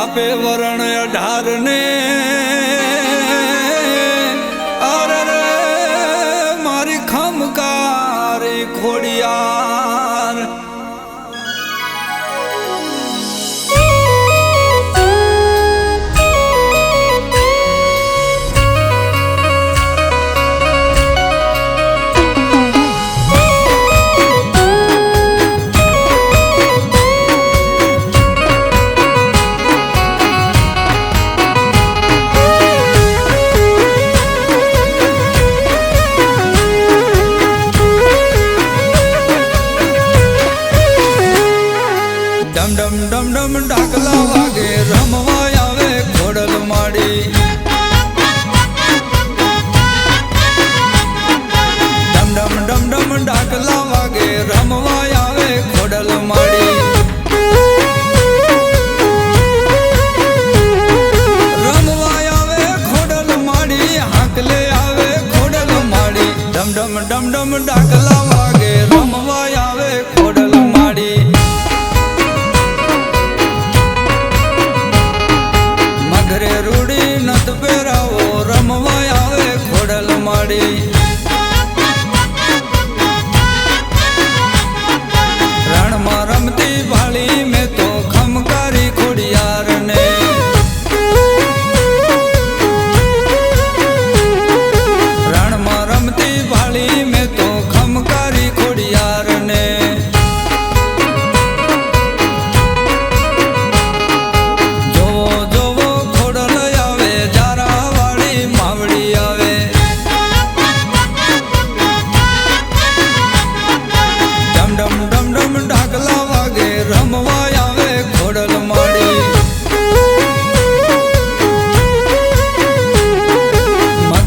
આપે વરણ 18 ને અરે રે મારી ખમકારી ખોડિયાર ડમ ડમ ડમ ડાકલા વાગે રમવા આવે ખોડલ માડી ડમ ડમ ડમ ડમ ડાકલા વાગે રમવા આવે ખોડલ માડી રમવા આવે ખોડલ માડી હાકલે આવે ખોડલ માડી ડમ ડમ ડમ ડમ ડાકલા વાગે રમવા આવે ખોડલ માડી ઘરે રૂડી નત પહેરાવો રમવા આવે ખોડલ માડી રણમાં રમતી ભાળી મેં તો ખમકારી ખોડિયાર ને રણમાં રમતી ભાળી મેં તો ખમકારી ખોડિયાર ને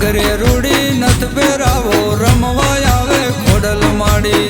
ઘરે રૂડી નથ પહેરાવો રમવા આવે ખોડલ માડી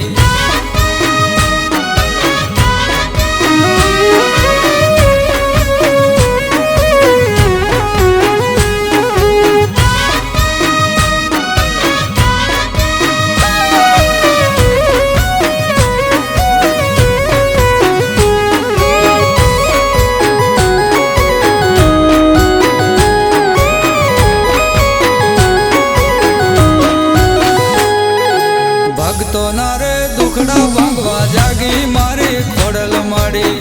ભક્તો ના રે દુખડા ભાંગવા જાગી મારી ખોડલ માડી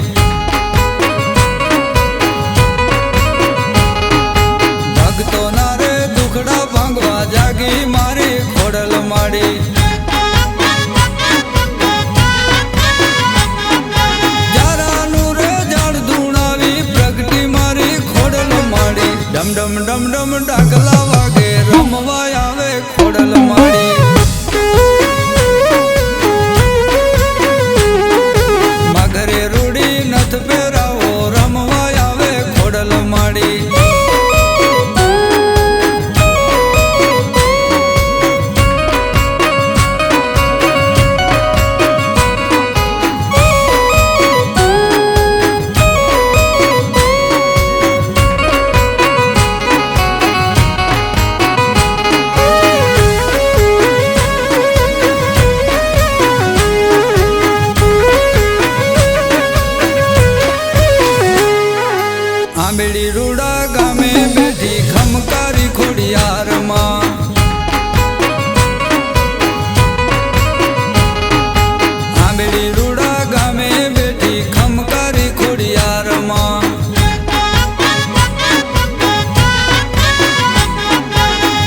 ભક્તો ના રે દુખડા ભાંગવા જાગી મારી ખોડલ માડી જારાનું રે ઝાડ ધૂણાવી પ્રગટી મારી ખોડલ માડી ડમ ડમ ડમ ડમ ડાકલા વાગે રમવા આવે ખોડલ માડી ઘરે રૂડી નથ પહેરાવો રમવા આવે ખોડલ માડી આંબેડી રૂડા ગામે બેઠી ખમકારી ખોડિયાર માં આંબેડી રૂડા ગામે બેઠી ખમકારી ખોડિયાર માં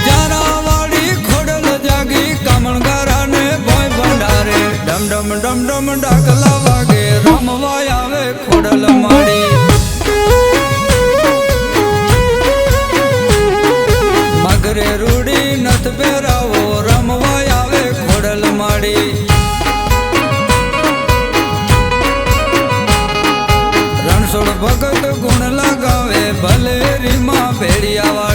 જારાવાળી ખોડલ જાગી કામણગારા ને ભોય ભંડારે ડમ ડમ ડમ ડમ ડાકલા વાગે રમવા આવે ખોડલ માડી ઘરે રૂડી નથ પહેરાવો રમવા આવે ખોડલ માડી રણછોડ ભગત ગુણ લગાવે ભલે રીમાં ભેડિયા